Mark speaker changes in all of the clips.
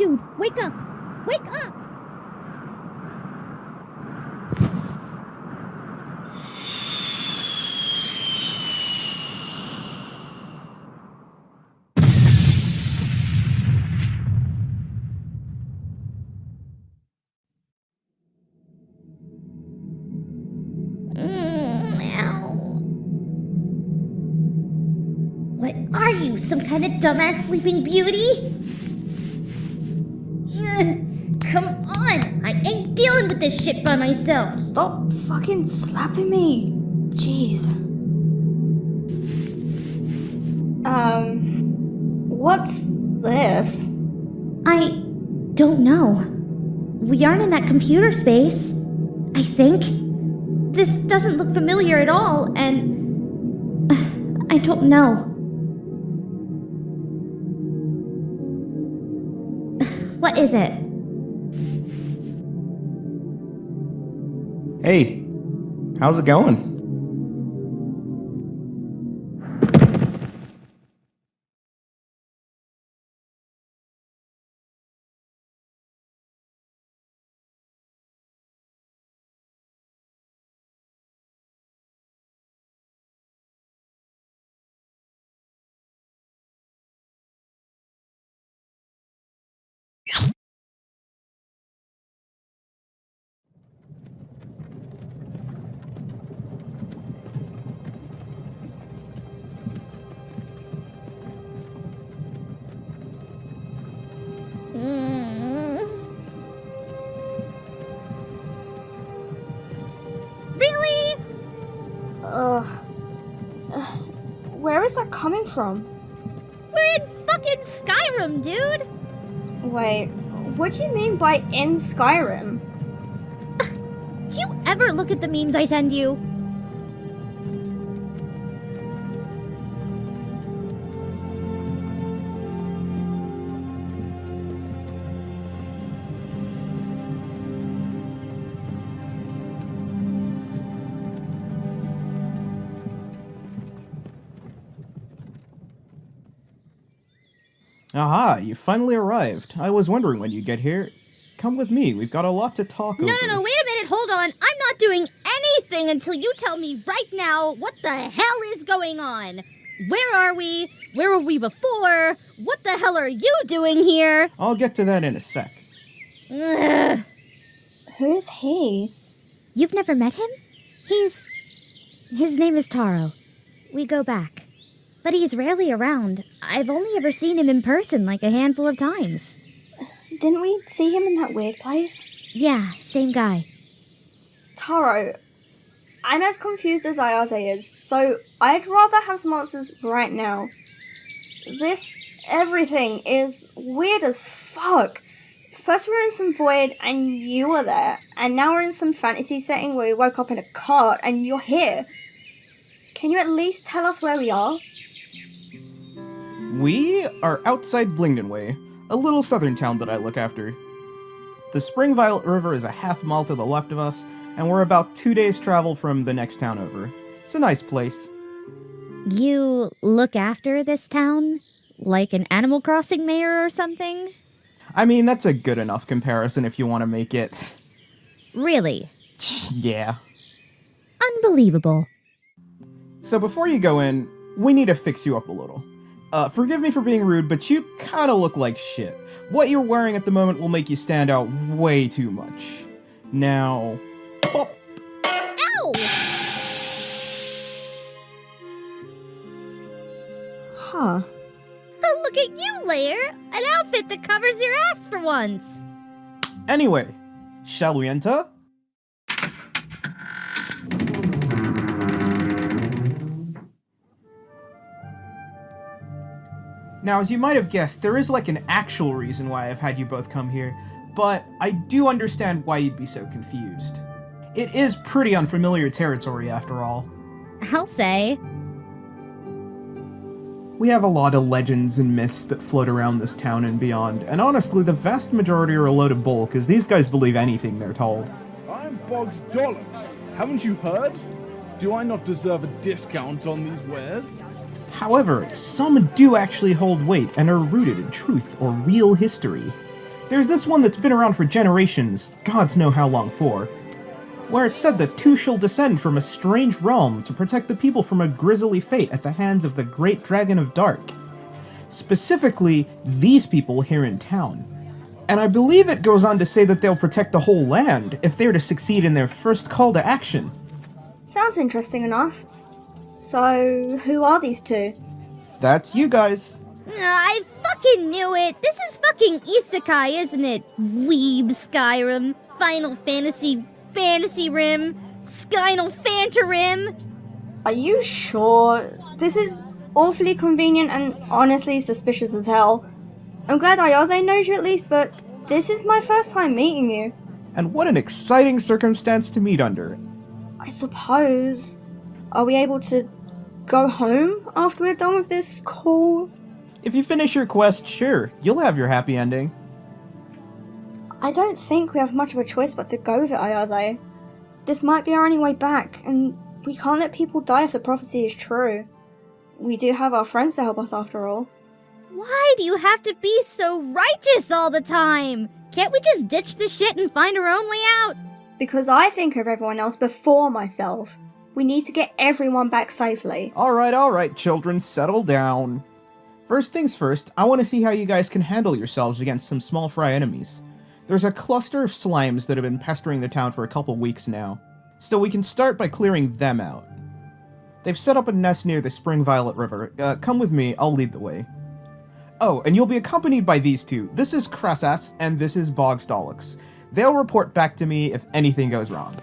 Speaker 1: Dude, wake up! Wake up! What are you, some kind of dumbass sleeping beauty? Come on! I ain't dealing with this shit by myself!
Speaker 2: Stop fucking slapping me! Jeez. What's this?
Speaker 1: I don't know. We aren't in that computer space, I think. This doesn't look familiar at all, and I don't know. What is it?
Speaker 3: Hey, how's it going?
Speaker 1: Really?
Speaker 2: Where is that coming from?
Speaker 1: We're in fucking Skyrim, dude!
Speaker 2: Wait, what do you mean by in Skyrim?
Speaker 1: Do you ever look at the memes I send you?
Speaker 3: Aha, you finally arrived. I was wondering when you'd get here. Come with me, we've got a lot to talk over.
Speaker 1: No, wait a minute, hold on. I'm not doing anything until you tell me right now what the hell is going on. Where are we? Where were we before? What the hell are you doing here?
Speaker 3: I'll get to that in a sec.
Speaker 1: Ugh.
Speaker 2: Who is he?
Speaker 1: You've never met him? His name is Taro. We go back. But he's rarely around. I've only ever seen him in person like a handful of times.
Speaker 2: Didn't we see him in that weird place?
Speaker 1: Yeah, same guy.
Speaker 2: Taro, I'm as confused as Ayaze is, so I'd rather have some answers right now. Everything is weird as fuck. First we were in some void and you were there, and now we're in some fantasy setting where we woke up in a cart and you're here. Can you at least tell us where we are?
Speaker 3: We are outside Blingdenway, a little southern town that I look after. The Spring Violet River is a half-mile to the left of us, and we're about 2 days' travel from the next town over. It's a nice place.
Speaker 1: You look after this town? Like an Animal Crossing mayor or something?
Speaker 3: I mean, that's a good enough comparison if you want to make it...
Speaker 1: Really?
Speaker 3: Yeah.
Speaker 1: Unbelievable.
Speaker 3: So before you go in, we need to fix you up a little. Forgive me for being rude, but you kinda look like shit. What you're wearing at the moment will make you stand out way too much. Now... Bop.
Speaker 1: Ow!
Speaker 2: Huh.
Speaker 1: Look at you, Lair! An outfit that covers your ass for once!
Speaker 3: Anyway, shall we enter? Now, as you might have guessed, there is like an actual reason why I've had you both come here, but I do understand why you'd be so confused. It is pretty unfamiliar territory, after all.
Speaker 1: I'll say.
Speaker 3: We have a lot of legends and myths that float around this town and beyond, and honestly, the vast majority are a load of bull, because these guys believe anything they're told.
Speaker 4: I'm Boggs Dollars. Haven't you heard? Do I not deserve a discount on these wares?
Speaker 3: However, some do actually hold weight and are rooted in truth or real history. There's this one that's been around for generations, gods know how long for, where it's said that two shall descend from a strange realm to protect the people from a grisly fate at the hands of the great dragon of dark. Specifically, these people here in town. And I believe it goes on to say that they'll protect the whole land if they're to succeed in their first call to action.
Speaker 2: Sounds interesting enough. So, who are these two?
Speaker 3: That's you guys.
Speaker 1: I fucking knew it! This is fucking Isekai, isn't it? Weeb Skyrim, Final Fantasy, Fantasy Rim, Skynal Fantarim.
Speaker 2: Are you sure? This is awfully convenient and honestly suspicious as hell. I'm glad Ayaze knows you at least, but this is my first time meeting you.
Speaker 3: And what an exciting circumstance to meet under.
Speaker 2: I suppose... Are we able to go home after we're done with this call?
Speaker 3: If you finish your quest, sure, you'll have your happy ending.
Speaker 2: I don't think we have much of a choice but to go with it, Ayaze. This might be our only way back, and we can't let people die if the prophecy is true. We do have our friends to help us after all.
Speaker 1: Why do you have to be so righteous all the time? Can't we just ditch this shit and find our own way out?
Speaker 2: Because I think of everyone else before myself. We need to get everyone back safely.
Speaker 3: Alright, children, settle down. First things first, I want to see how you guys can handle yourselves against some small fry enemies. There's a cluster of slimes that have been pestering the town for a couple weeks now, so we can start by clearing them out. They've set up a nest near the Spring Violet River. Come with me, I'll lead the way. Oh, and you'll be accompanied by these two. This is Krasass, and this is Bogstolix. They'll report back to me if anything goes wrong.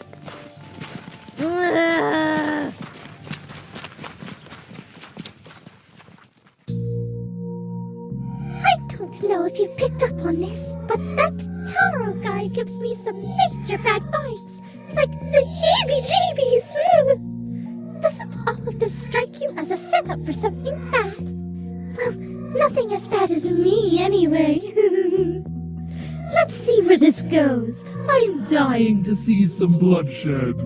Speaker 1: I don't know if you've picked up on this, but that Taro guy gives me some major bad vibes. Like the heebie-jeebies. Doesn't all of this strike you as a setup for something bad? Well, nothing as bad as me, anyway. Let's see where this goes.
Speaker 5: I'm dying to see some bloodshed.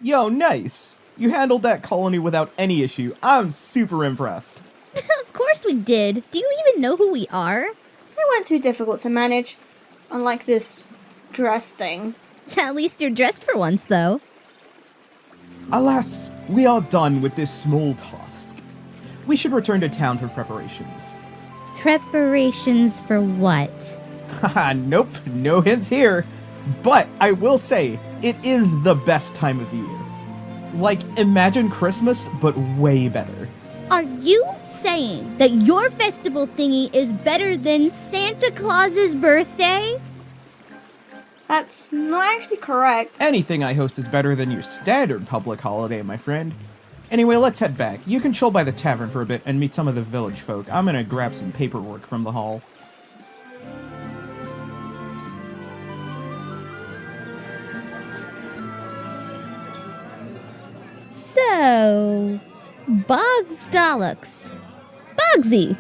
Speaker 3: Yo, nice. You handled that colony without any issue. I'm super impressed.
Speaker 1: Of course we did. Do you even know who we are?
Speaker 2: They weren't too difficult to manage. Unlike this dress thing.
Speaker 1: At least you're dressed for once, though.
Speaker 3: Alas, we are done with this small task. We should return to town for preparations.
Speaker 1: Preparations for what?
Speaker 3: Haha, nope, no hints here. But I will say, it is the best time of the year. Like, imagine Christmas, but way better.
Speaker 1: Are you saying that your festival thingy is better than Santa Claus's birthday?
Speaker 2: That's not actually correct.
Speaker 3: Anything I host is better than your standard public holiday, my friend. Anyway, let's head back. You can chill by the tavern for a bit and meet some of the village folk. I'm gonna grab some paperwork from the hall.
Speaker 1: So, Boggs Dollux, Bogsy,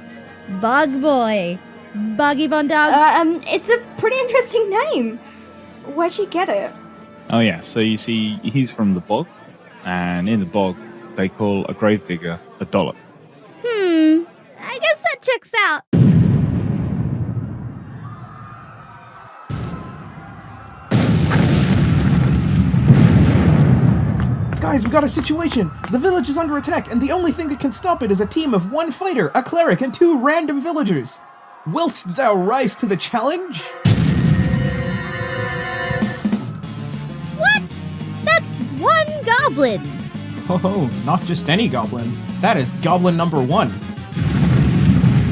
Speaker 1: Bog Boy, Boggy Von Dogs.
Speaker 2: It's a pretty interesting name. Where'd you get it?
Speaker 6: Oh yeah, so you see, he's from the bog, and in the bog, they call a gravedigger a dollop.
Speaker 1: I guess that checks out.
Speaker 3: Guys, we got a situation! The village is under attack, and the only thing that can stop it is a team of 1 fighter, a cleric, and 2 random villagers! Willst thou rise to the challenge?
Speaker 1: What? That's 1 goblin.
Speaker 3: Oh, not just any goblin. That is goblin number 1.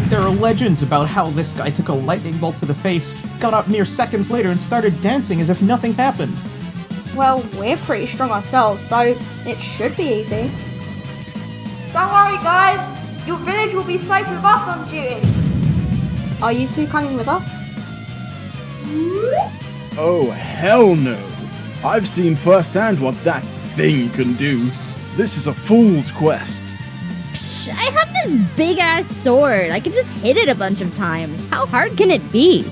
Speaker 3: There are legends about how this guy took a lightning bolt to the face, got up mere seconds later and started dancing as if nothing happened.
Speaker 2: Well, we're pretty strong ourselves, so it should be easy. Don't worry, guys. Your village will be safe with us on duty. Are you two coming with us?
Speaker 4: Oh, hell no. I've seen firsthand what that thing can do. This is a fool's quest.
Speaker 1: Psh, I have this big-ass sword. I can just hit it a bunch of times. How hard can it be?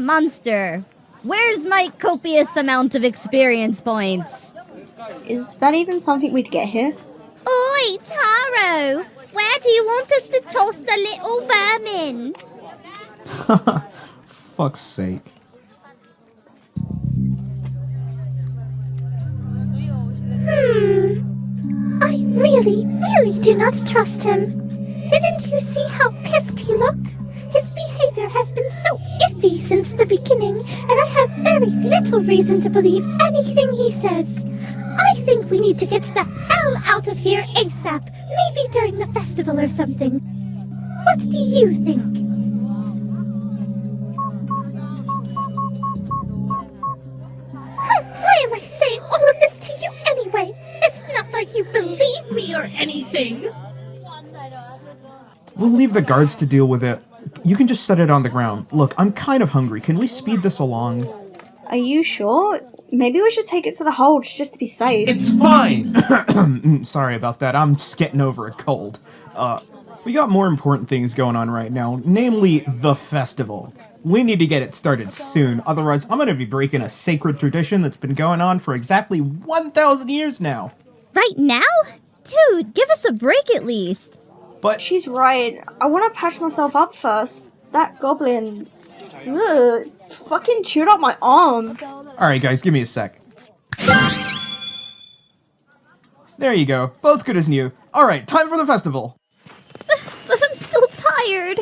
Speaker 1: monster. Where's my copious amount of experience points?
Speaker 2: Is that even something we'd get here?
Speaker 1: Oi, Taro! Where do you want us to toss the little vermin?
Speaker 3: Fuck's sake.
Speaker 7: I really do not trust him. Didn't you see how pissed he looked? His behavior has been so iffy since the beginning, and I have very little reason to believe anything he says. I think we need to get the hell out of here ASAP, maybe during the festival or something. What do you think? Why am I saying all of this to you anyway? It's not like you believe me or anything.
Speaker 3: We'll leave the guards to deal with it. You can just set it on the ground. Look, I'm kind of hungry. Can we speed this along?
Speaker 2: Are you sure? Maybe we should take it to the holds just to be safe.
Speaker 3: It's fine! Sorry about that. I'm just getting over a cold. We got more important things going on right now, namely the festival. We need to get it started soon, otherwise I'm gonna be breaking a sacred tradition that's been going on for exactly 1,000 years now.
Speaker 1: Right now? Dude, give us a break at least.
Speaker 3: But
Speaker 2: She's right. I want to patch myself up first. That goblin... Ugh, fucking chewed up my arm.
Speaker 3: alright guys, give me a sec. There you go, both good as new. Alright, time for the festival.
Speaker 1: But I'm still tired.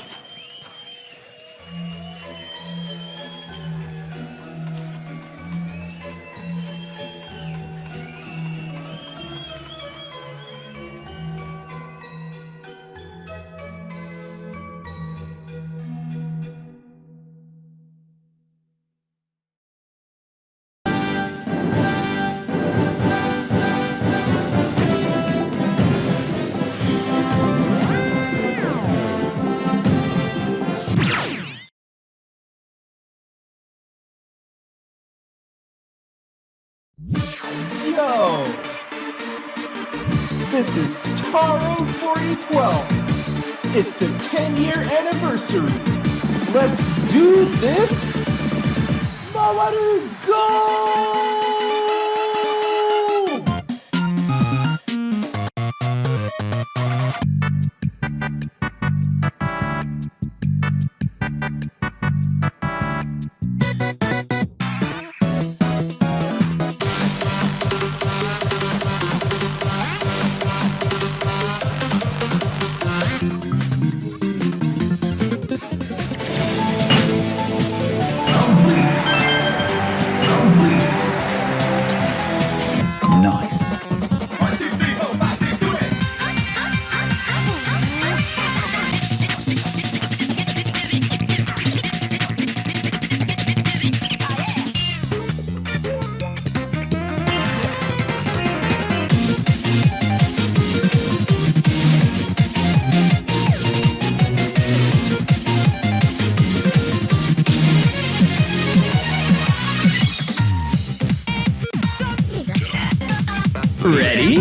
Speaker 3: Yo! This is Taro 4012. It's the 10-year anniversary. Let's do this! MAWARU GOLD!
Speaker 8: Ready?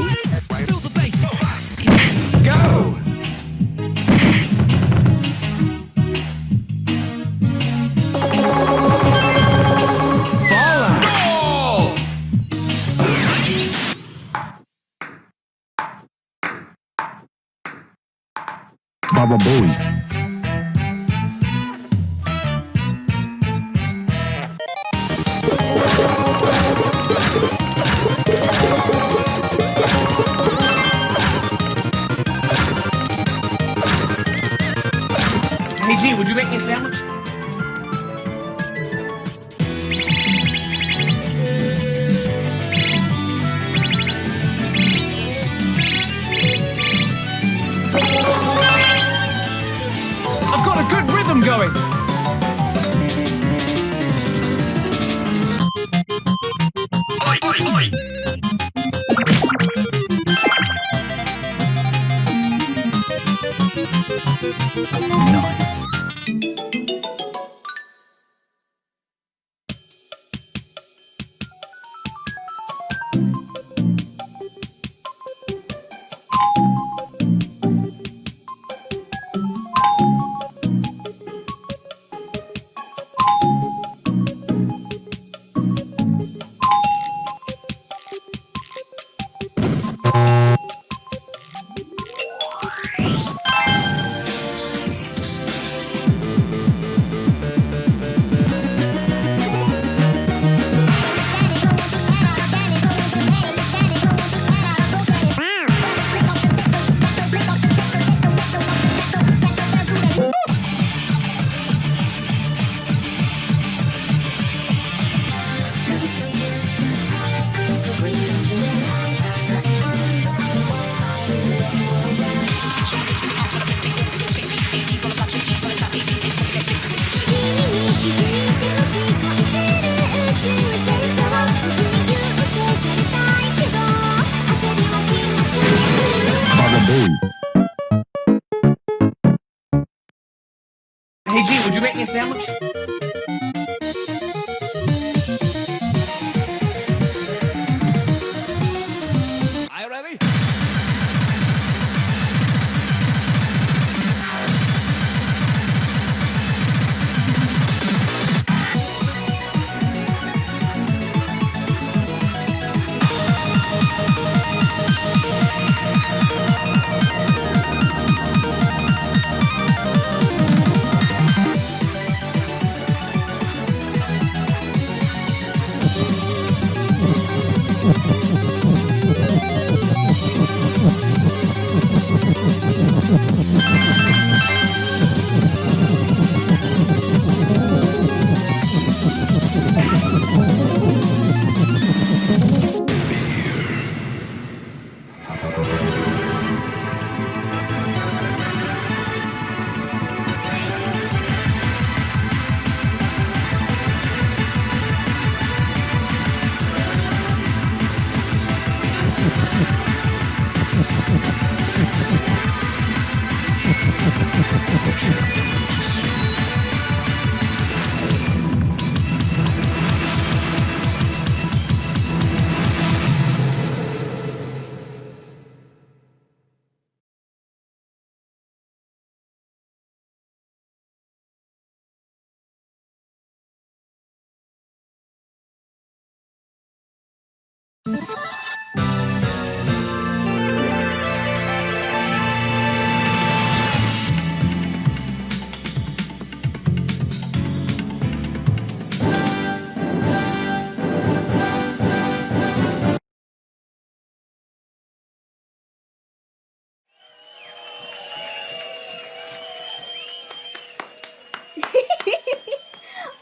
Speaker 8: Go!
Speaker 4: Baba Booey.
Speaker 8: Hey G, would you make me a sandwich? I've got a good rhythm going. Oi, oi, oi. Nice. sandwich? Are you ready?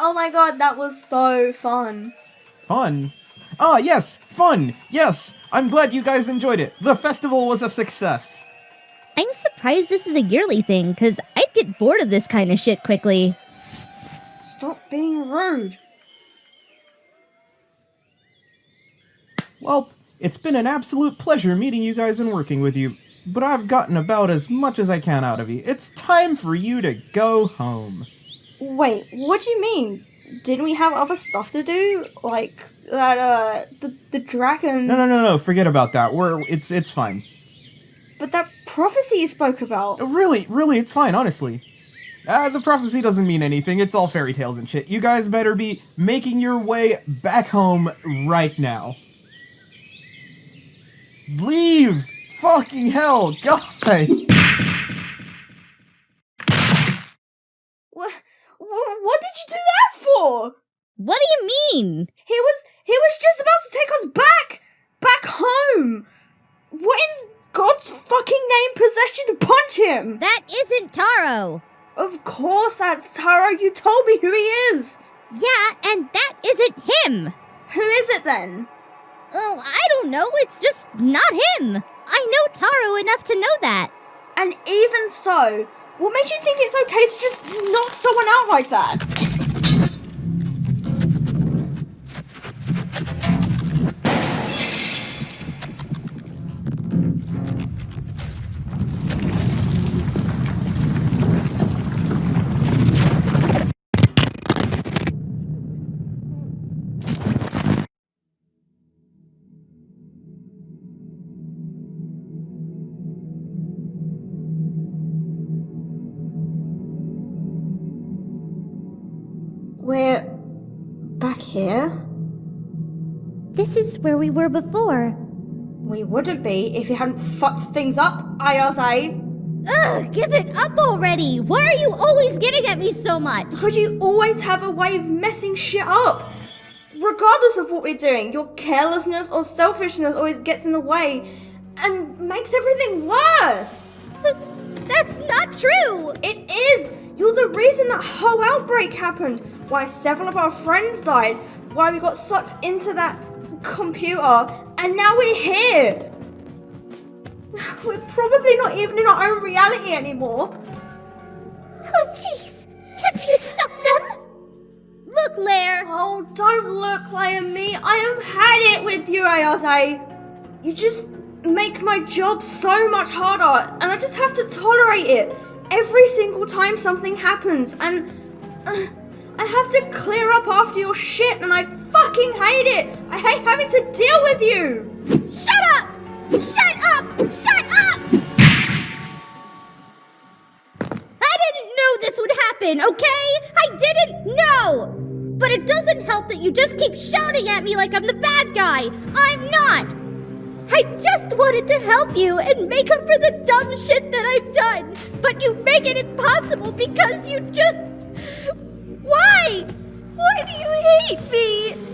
Speaker 2: Oh my god, that was so fun.
Speaker 3: Fun? Ah, yes, fun! Yes! I'm glad you guys enjoyed it. The festival was a success.
Speaker 1: I'm surprised this is a yearly thing, because I'd get bored of this kind of shit quickly.
Speaker 2: Stop being rude.
Speaker 3: Well, it's been an absolute pleasure meeting you guys and working with you, but I've gotten about as much as I can out of you. It's time for you to go home.
Speaker 2: Wait, what do you mean? Didn't we have other stuff to do? Like, that, the dragon...
Speaker 3: No, forget about that. It's fine.
Speaker 2: But that prophecy you spoke about...
Speaker 3: Really, it's fine, honestly. The prophecy doesn't mean anything, it's all fairy tales and shit. You guys better be making your way back home right now. Leave! Fucking hell, God!
Speaker 2: What did you do that for?
Speaker 1: What do you mean?
Speaker 2: He was just about to take us back home. What in God's fucking name possessed you to punch him?
Speaker 1: That isn't Taro.
Speaker 2: Of course that's Taro. You told me who he is.
Speaker 1: Yeah, and that isn't him.
Speaker 2: Who is it then?
Speaker 1: Oh, I don't know. It's just not him. I know Taro enough to know that.
Speaker 2: And even so, what makes you think it's okay to just knock someone out like that? We're back here?
Speaker 1: This is where we were before.
Speaker 2: We wouldn't be if you hadn't fucked things up, Ayaze.
Speaker 1: Ugh, give it up already! Why are you always getting at me so much?
Speaker 2: Because you always have a way of messing shit up. Regardless of what we're doing, your carelessness or selfishness always gets in the way and makes everything worse.
Speaker 1: That's not true!
Speaker 2: It is! You're the reason that whole outbreak happened. Why several of our friends died. Why we got sucked into that computer. And now we're here. We're probably not even in our own reality anymore.
Speaker 7: Oh, jeez. Can't you stop them?
Speaker 1: Look, Lair!
Speaker 2: Oh, don't look like me. I have had it with you, Ayaze. You just make my job so much harder, and I just have to tolerate it every single time something happens, and I have to clear up after your shit and I fucking hate it! I hate having to deal with you!
Speaker 1: Shut up! Shut up! Shut up! I didn't know this would happen, okay? I didn't know! But it doesn't help that you just keep shouting at me like I'm the bad guy. I'm not! I just wanted to help you and make up for the dumb shit that I've done. But you make it impossible because you just... Why? Why do you hate me?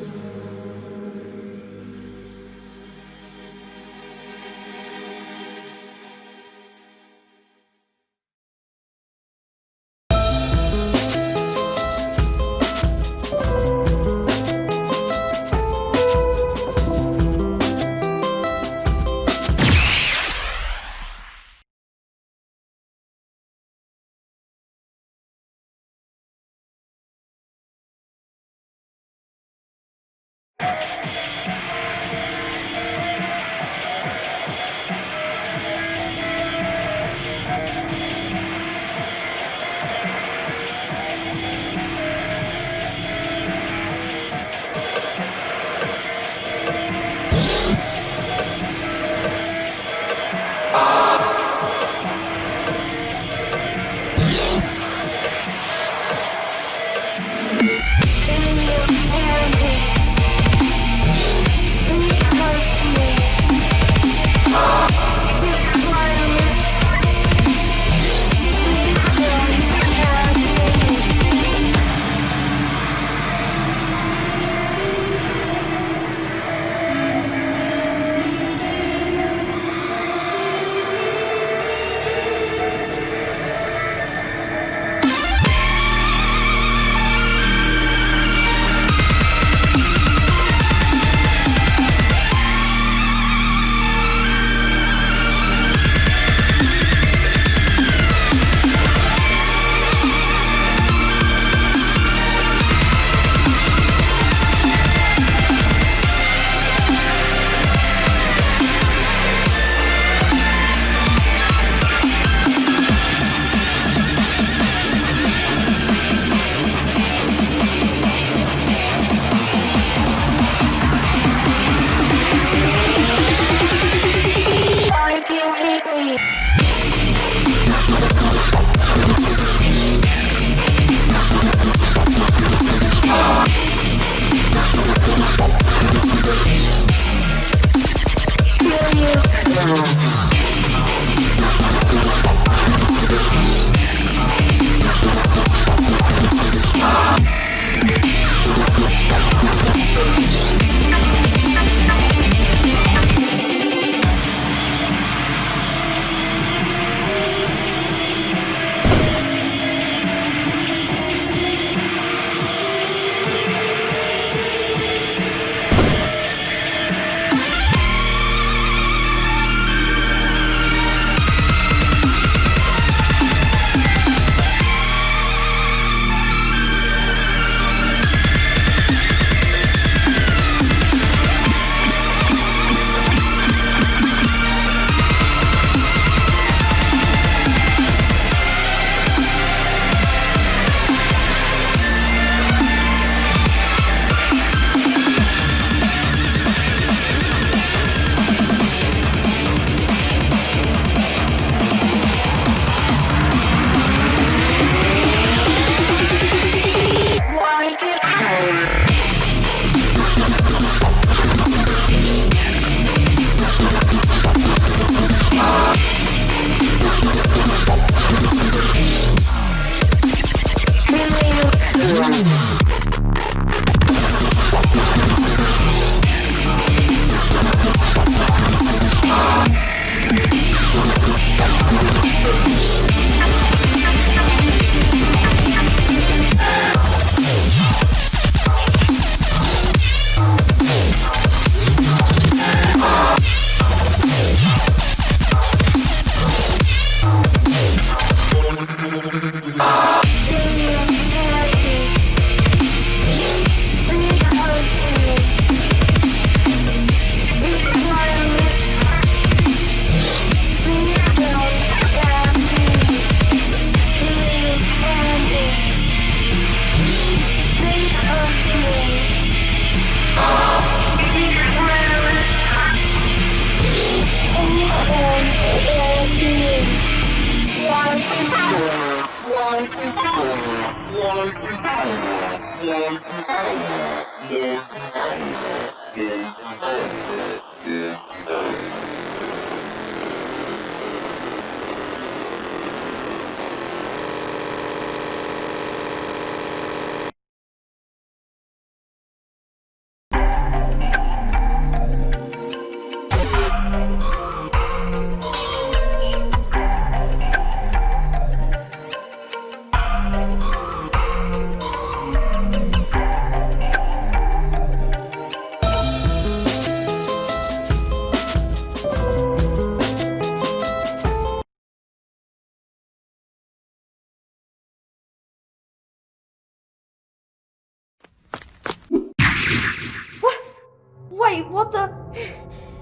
Speaker 2: Wait, what the?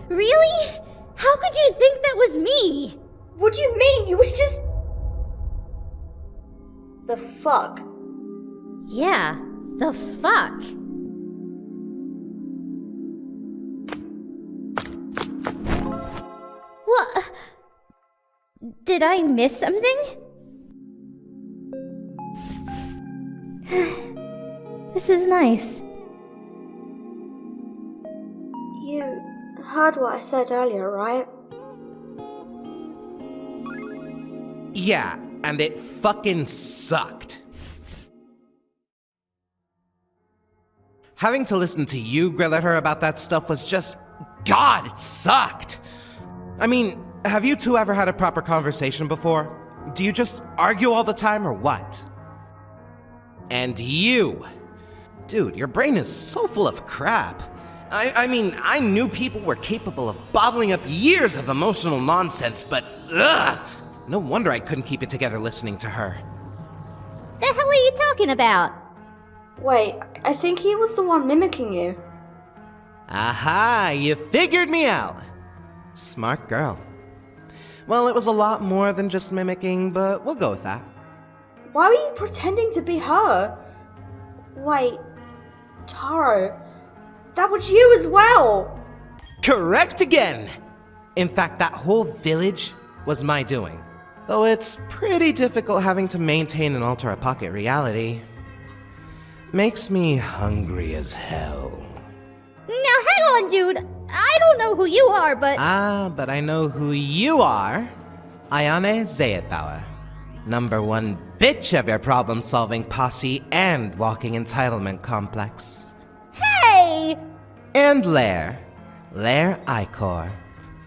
Speaker 1: Really? How could you think that was me?
Speaker 2: What do you mean? You was just... The fuck?
Speaker 1: Yeah, the fuck? What? Did I miss something? This is nice.
Speaker 2: You heard what I said earlier, right?
Speaker 9: Yeah, and it fucking sucked. Having to listen to you grill at her about that stuff was just... God, it sucked! I mean, have you two ever had a proper conversation before? Do you just argue all the time or what? And you... Dude, your brain is so full of crap. I mean, I knew people were capable of bottling up years of emotional nonsense, but ugh! No wonder I couldn't keep it together listening to her.
Speaker 1: The hell are you talking about?
Speaker 2: Wait, I think he was the one mimicking you.
Speaker 9: Aha, you figured me out. Smart girl. Well, it was a lot more than just mimicking, but we'll go with that.
Speaker 2: Why were you pretending to be her? Wait, Taro, that was you as well!
Speaker 9: Correct again! In fact, that whole village was my doing. Though it's pretty difficult having to maintain and alter a pocket reality. Makes me hungry as hell.
Speaker 1: Now hang on, dude. I don't know who you are, but...
Speaker 9: But I know who you are. Ayane Zayatbauer. #1 bitch of your problem-solving posse and walking entitlement complex.
Speaker 1: Hey!
Speaker 9: And Lair Icor.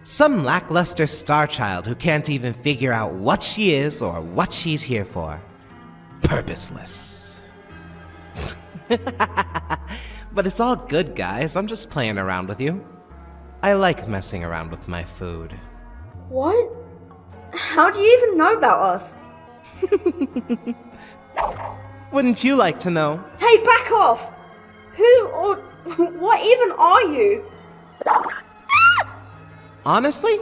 Speaker 9: Some lackluster star child who can't even figure out what she is or what she's here for. Purposeless. But it's all good, guys. I'm just playing around with you. I like messing around with my food.
Speaker 2: What? How do you even know about us?
Speaker 9: Wouldn't you like to know?
Speaker 2: Hey, back off! Who or what even are you?
Speaker 9: Honestly?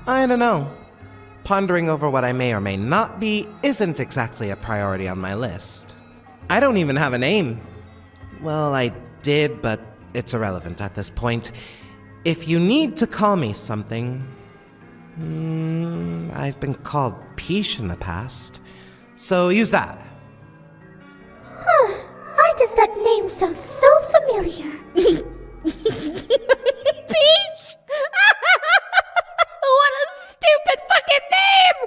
Speaker 9: I don't know. Pondering over what I may or may not be isn't exactly a priority on my list. I don't even have a name. Well, I did, but it's irrelevant at this point. If you need to call me something... I've been called Peeesh in the past. So use that.
Speaker 7: Why does that name sound so familiar?
Speaker 1: Peeesh! What a stupid fucking name!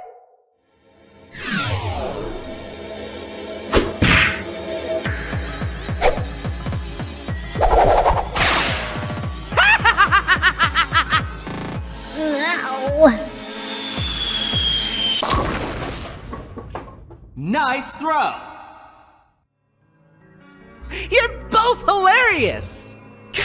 Speaker 1: Ow.
Speaker 8: Nice throw!
Speaker 9: You're both hilarious!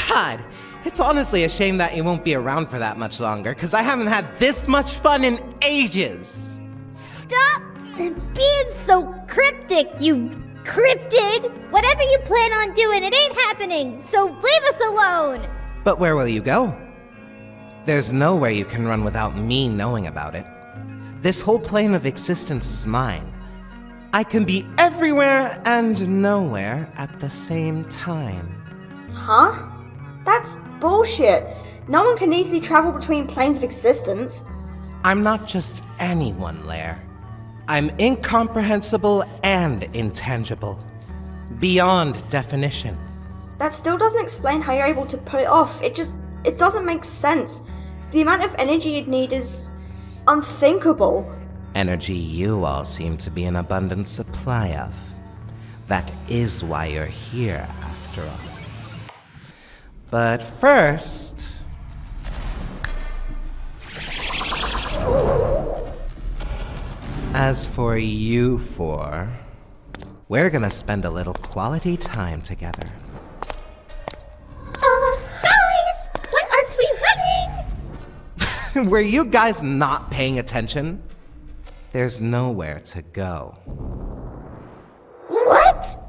Speaker 9: God, it's honestly a shame that you won't be around for that much longer, because I haven't had this much fun in ages!
Speaker 1: Stop being so cryptic, you cryptid! Whatever you plan on doing, it ain't happening, so leave us alone!
Speaker 9: But where will you go? There's nowhere you can run without me knowing about it. This whole plane of existence is mine. I can be everywhere and nowhere at the same time.
Speaker 2: Huh? That's bullshit. No one can easily travel between planes of existence.
Speaker 9: I'm not just anyone, Lair. I'm incomprehensible and intangible. Beyond definition.
Speaker 2: That still doesn't explain how you're able to put it off. It doesn't make sense. The amount of energy you'd need is unthinkable.
Speaker 9: Energy you all seem to be in abundant supply of. That is why you're here, after all. But first... As for you four, we're gonna spend a little quality time together.
Speaker 7: Guys! Why aren't we running?
Speaker 9: Were you guys not paying attention? There's nowhere to go.
Speaker 7: What?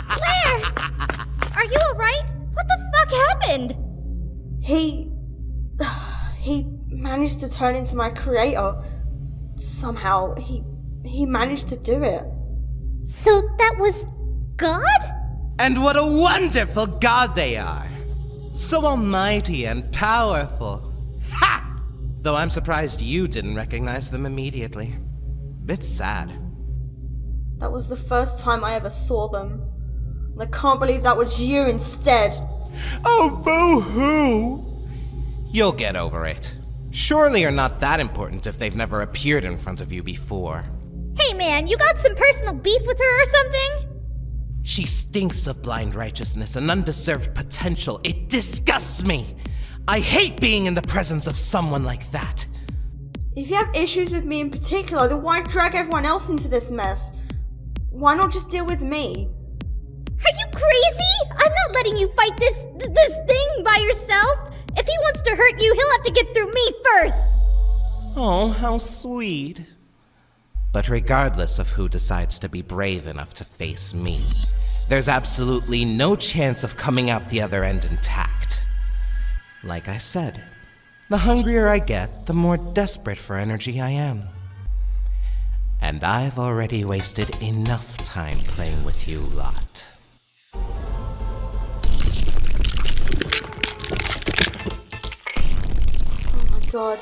Speaker 1: Claire! Are you alright? What the fuck happened?
Speaker 2: He managed to turn into my creator. Somehow, he managed to do it.
Speaker 1: So that was God?
Speaker 9: And what a wonderful god they are! So almighty and powerful. Ha! Though I'm surprised you didn't recognize them immediately. Bit sad.
Speaker 2: That was the first time I ever saw them. And I can't believe that was you instead.
Speaker 9: Oh, boo-hoo! You'll get over it. Surely you're not that important if they've never appeared in front of you before.
Speaker 1: Hey man, you got some personal beef with her or something?
Speaker 9: She stinks of blind righteousness and undeserved potential. It disgusts me! I hate being in the presence of someone like that.
Speaker 2: If you have issues with me in particular, then why drag everyone else into this mess? Why not just deal with me?
Speaker 1: Are you crazy? I'm not letting you fight this thing by yourself. If he wants to hurt you, he'll have to get through me first.
Speaker 9: Oh, how sweet. But regardless of who decides to be brave enough to face me, there's absolutely no chance of coming out the other end intact. Like I said, the hungrier I get, the more desperate for energy I am. And I've already wasted enough time playing with you lot.
Speaker 2: Oh my god.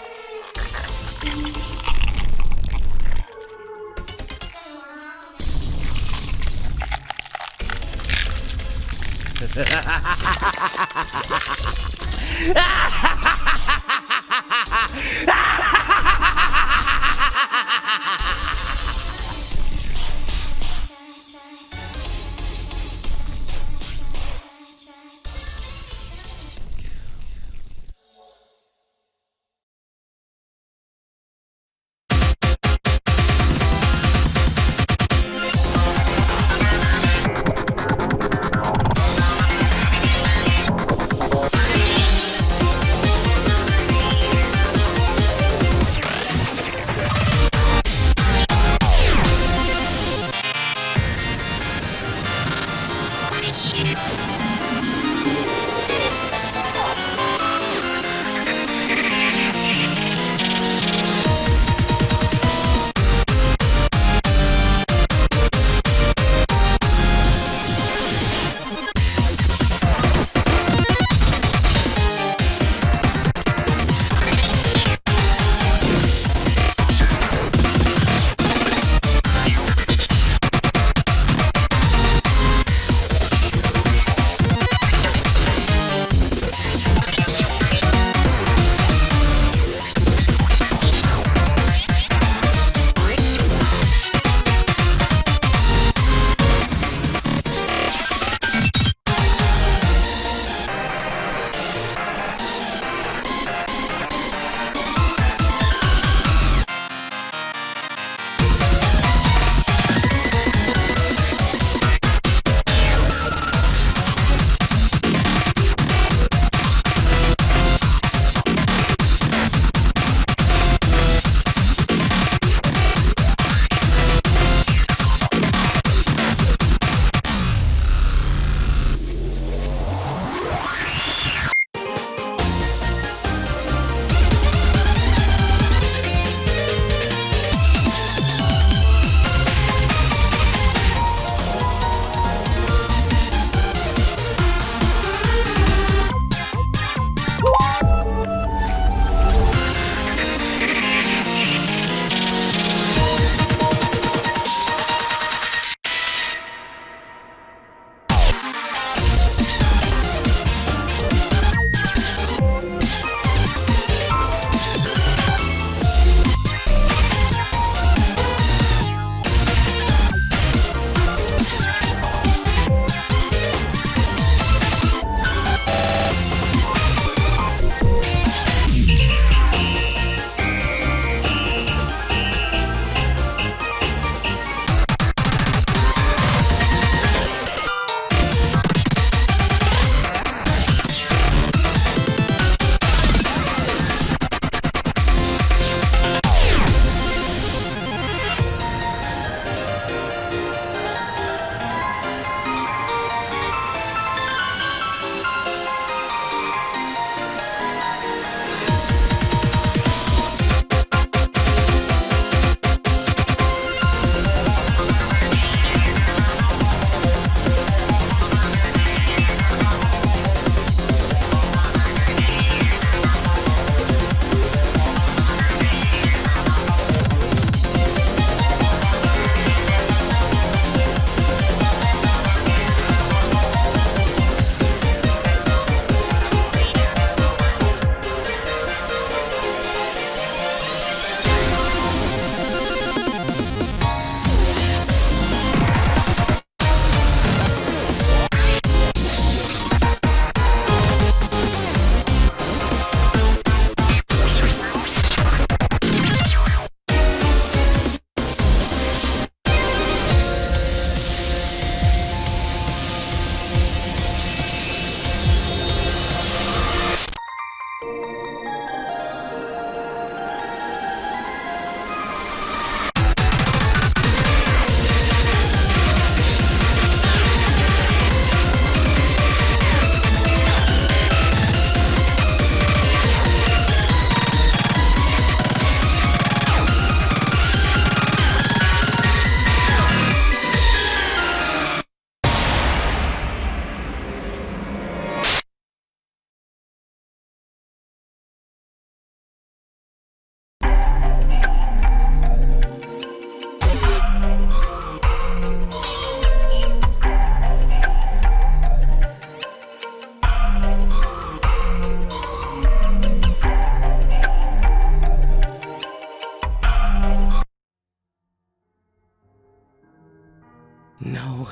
Speaker 9: No.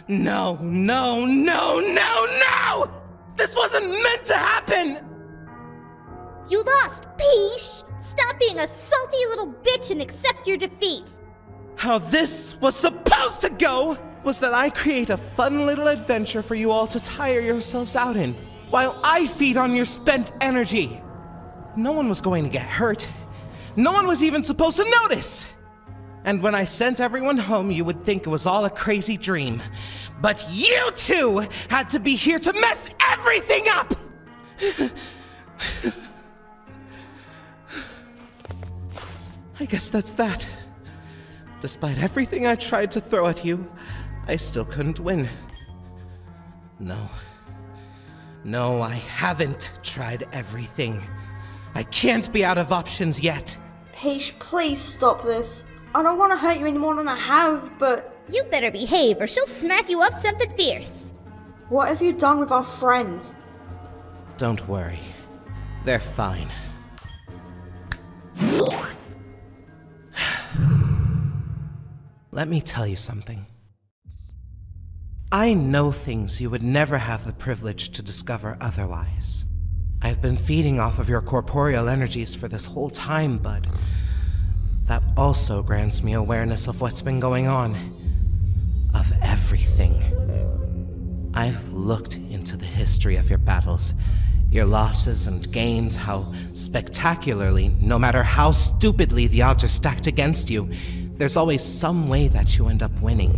Speaker 9: No, no, no, no, no! This wasn't meant to happen!
Speaker 1: You lost, Peeesh! Stop being a salty little bitch and accept your defeat!
Speaker 9: How this was supposed to go was that I create a fun little adventure for you all to tire yourselves out in, while I feed on your spent energy. No one was going to get hurt. No one was even supposed to notice! And when I sent everyone home, you would think it was all a crazy dream. But you two had to be here to mess everything up! I guess that's that. Despite everything I tried to throw at you, I still couldn't win. No. No, I haven't tried everything. I can't be out of options yet.
Speaker 2: Peeesh, please stop this. I don't want to hurt you any more than I have, but...
Speaker 1: You better behave or she'll smack you up something fierce.
Speaker 2: What have you done with our friends?
Speaker 9: Don't worry. They're fine. Let me tell you something. I know things you would never have the privilege to discover otherwise. I've been feeding off of your corporeal energies for this whole time, but that also grants me awareness of what's been going on. Of everything. I've looked into the history of your battles, your losses and gains, how spectacularly, no matter how stupidly the odds are stacked against you, there's always some way that you end up winning.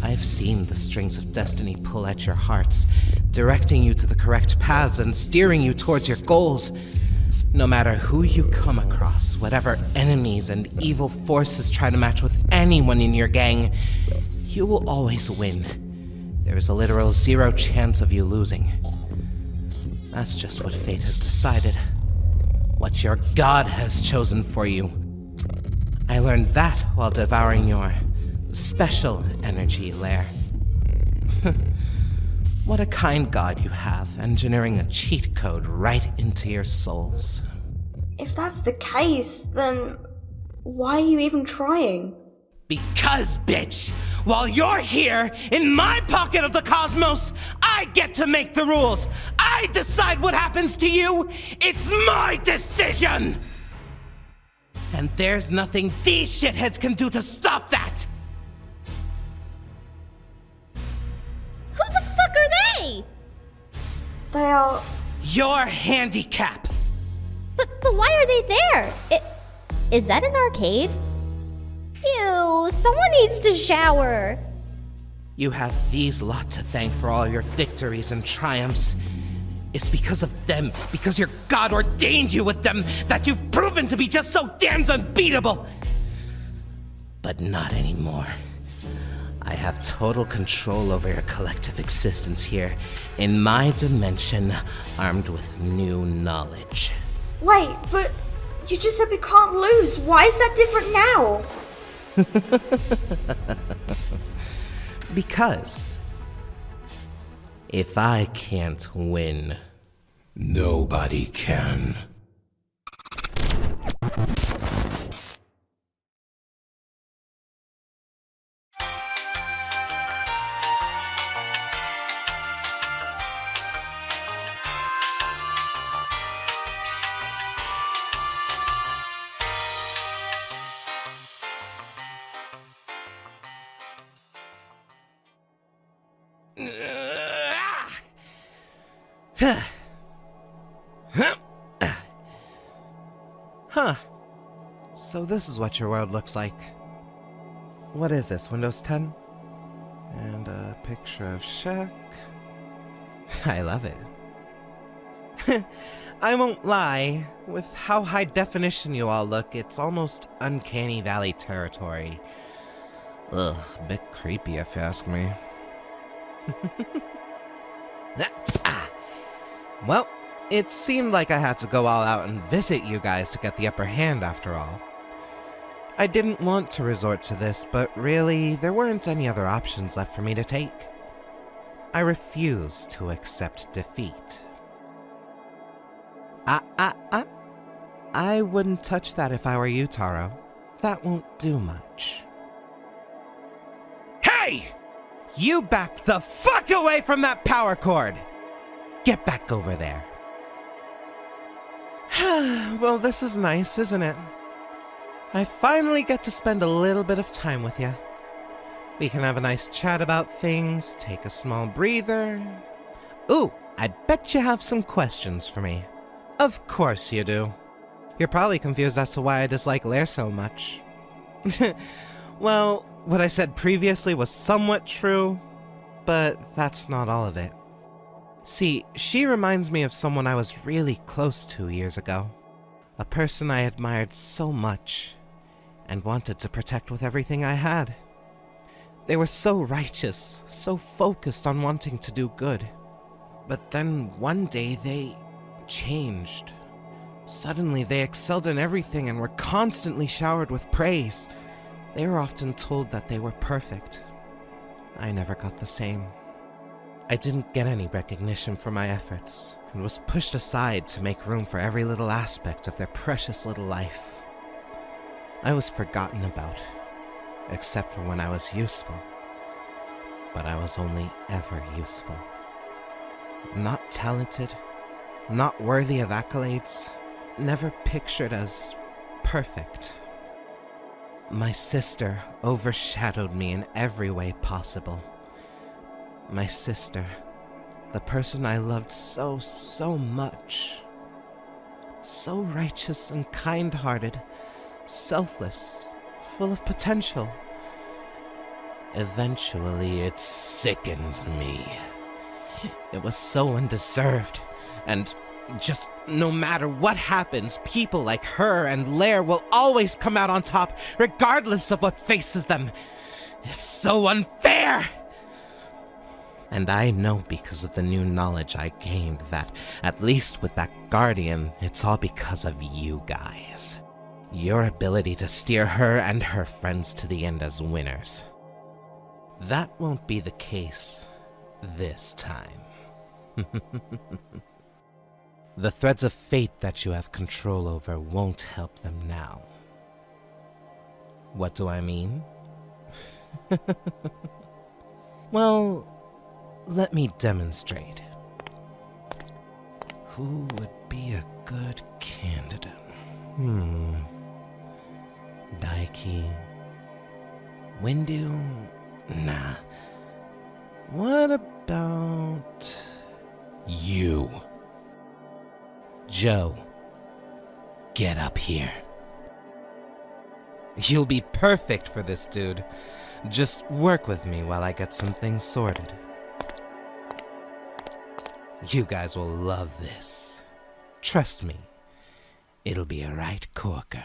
Speaker 9: I've seen the strings of destiny pull at your hearts, directing you to the correct paths and steering you towards your goals. No matter who you come across, whatever enemies and evil forces try to match with anyone in your gang, you will always win. There is a literal 0 chance of you losing. That's just what fate has decided. What your god has chosen for you. I learned that while devouring your special energy lair. What a kind god you have, engineering a cheat code right into your souls.
Speaker 2: If that's the case, then why are you even trying?
Speaker 9: Because, bitch, while you're here, in my pocket of the cosmos, I get to make the rules. I decide what happens to you. It's my decision! And there's nothing these shitheads can do to stop that!
Speaker 1: Who the fuck are they?
Speaker 2: They are...
Speaker 9: Your handicap!
Speaker 1: But why are they there? Is that an arcade? Ew, someone needs to shower.
Speaker 9: You have these lot to thank for all your victories and triumphs. It's because of them, because your god ordained you with them, that you've proven to be just so damned unbeatable. But not anymore. I have total control over your collective existence here, in my dimension, armed with new knowledge.
Speaker 2: Wait, but you just said we can't lose. Why is that different now?
Speaker 9: Because if I can't win, nobody can. Huh. So this is what your world looks like. What is this, Windows 10? And a picture of Shaq. I love it. I won't lie, with how high definition you all look, it's almost Uncanny Valley territory. Ugh, a bit creepy if you ask me. Well, it seemed like I had to go all out and visit you guys to get the upper hand after all. I didn't want to resort to this, but really, there weren't any other options left for me to take. I refused to accept defeat. I wouldn't touch that if I were you, Taro. That won't do much. Hey! You back the fuck away from that power cord! Get back over there. Well, this is nice, isn't it? I finally get to spend a little bit of time with you. We can have a nice chat about things, take a small breather. Ooh, I bet you have some questions for me. Of course you do. You're probably confused as to why I dislike Lair so much. Well, what I said previously was somewhat true, but that's not all of it. See, she reminds me of someone I was really close to years ago. A person I admired so much and wanted to protect with everything I had. They were so righteous, so focused on wanting to do good. But then one day they changed. Suddenly they excelled in everything and were constantly showered with praise. They were often told that they were perfect. I never got the same. I didn't get any recognition for my efforts, and was pushed aside to make room for every little aspect of their precious little life. I was forgotten about, except for when I was useful. But I was only ever useful. Not talented, not worthy of accolades, never pictured as perfect. My sister overshadowed me in every way possible. My sister, the person I loved so much. So righteous and kind-hearted, selfless, full of potential. Eventually, it sickened me. It was so undeserved, and just no matter what happens, people like her and Lair will always come out on top, regardless of what faces them. It's so unfair! And I know because of the new knowledge I gained that, at least with that Guardian, it's all because of you guys. Your ability to steer her and her friends to the end as winners. That won't be the case this time. The threads of fate that you have control over won't help them now. What do I mean? Well, let me demonstrate. Who would be a good candidate? Daiki? Windu? Nah. What about you? Joe, get up here. You'll be perfect for this, dude. Just work with me while I get some things sorted. You guys will love this. Trust me, it'll be a right corker.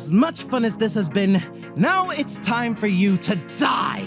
Speaker 9: as much fun as this has been, now it's time for you to die!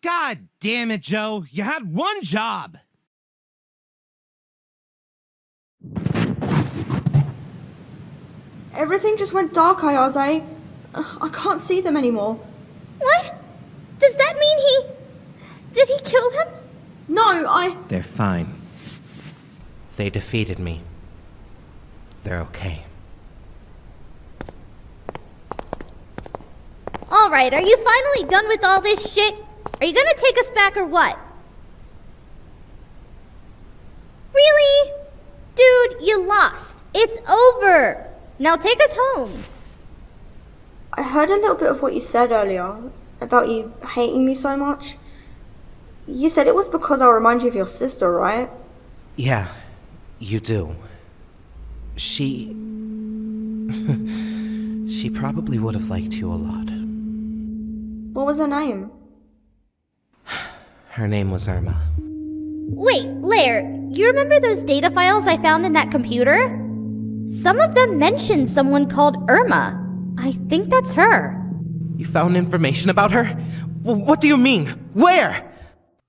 Speaker 9: God damn it, Joe. You had one job.
Speaker 2: Everything just went dark, Ayaze. I can't see them anymore.
Speaker 1: What? Does that mean Did he kill them?
Speaker 2: No,
Speaker 9: They're fine. They defeated me. They're okay.
Speaker 1: Alright, are you finally done with all this shit? Are you gonna take us back or what? Really? Dude, you lost. It's over. Now take us home.
Speaker 2: I heard a little bit of what you said earlier about you hating me so much. You said it was because I remind you of your sister, right?
Speaker 9: Yeah, you do. She probably would have liked you a lot.
Speaker 2: What was her name?
Speaker 9: Her name was Irma.
Speaker 1: Wait, Lair, you remember those data files I found in that computer? Some of them mentioned someone called Irma. I think that's her.
Speaker 9: You found information about her? What do you mean? Where?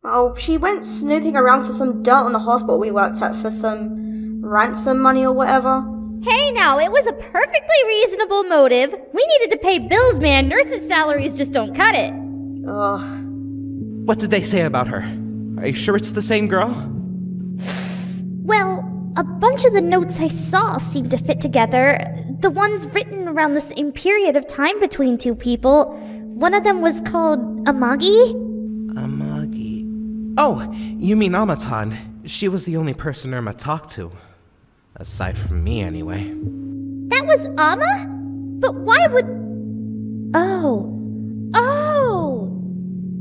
Speaker 2: Oh, she went snooping around for some dirt on the hospital we worked at for some ransom money or whatever.
Speaker 1: Hey now, it was a perfectly reasonable motive. We needed to pay bills, man. Nurses' salaries just don't cut it.
Speaker 2: Ugh.
Speaker 9: What did they say about her? Are you sure it's the same girl?
Speaker 1: Well, a bunch of the notes I saw seemed to fit together. The ones written around the same period of time between two people. One of them was called Amagi?
Speaker 9: Amagi. Oh, you mean Amatan. She was the only person Irma talked to. Aside from me, anyway.
Speaker 1: That was Amma? But why would... Oh.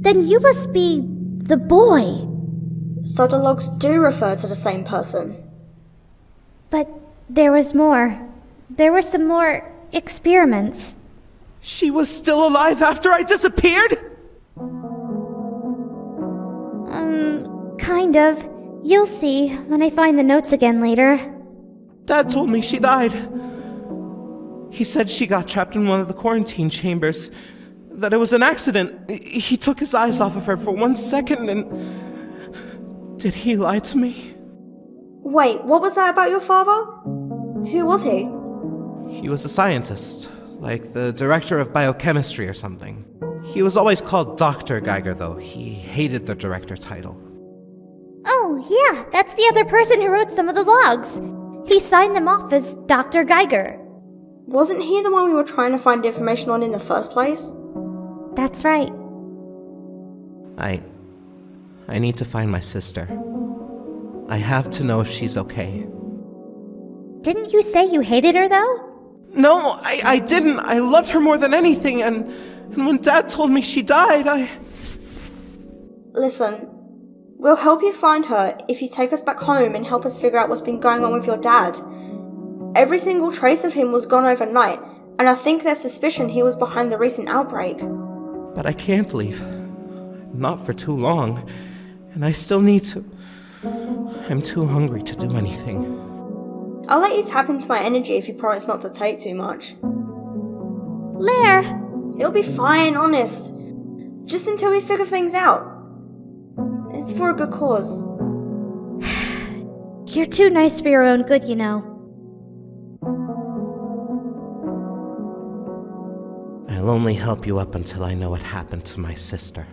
Speaker 1: Then you must be the boy.
Speaker 2: Sota logs do refer to the same person.
Speaker 1: But there was more. There were some more experiments.
Speaker 9: She was still alive after I disappeared?
Speaker 1: Kind of. You'll see when I find the notes again later.
Speaker 9: Dad told me she died. He said she got trapped in one of the quarantine chambers. That it was an accident. He took his eyes off of her for 1 second and... Did he lie to me?
Speaker 2: Wait, what was that about your father? Who was he?
Speaker 9: He was a scientist, like the director of biochemistry or something. He was always called Dr. Geiger, though. He hated the director title.
Speaker 1: Oh, yeah, that's the other person who wrote some of the logs. He signed them off as Dr. Geiger.
Speaker 2: Wasn't he the one we were trying to find information on in the first place?
Speaker 1: That's right.
Speaker 9: I need to find my sister. I have to know if she's okay.
Speaker 1: Didn't you say you hated her, though?
Speaker 9: No, I didn't. I loved her more than anything, and when Dad told me she died,
Speaker 2: Listen, we'll help you find her if you take us back home and help us figure out what's been going on with your dad. Every single trace of him was gone overnight, and I think there's suspicion he was behind the recent outbreak.
Speaker 9: But I can't leave. Not for too long. And I still need to... I'm too hungry to do anything.
Speaker 2: I'll let you tap into my energy if you promise not to take too much.
Speaker 1: Lair!
Speaker 2: It'll be fine, honest. Just until we figure things out. It's for a good cause.
Speaker 1: You're too nice for your own good, you know.
Speaker 9: I'll only help you up until I know what happened to my sister.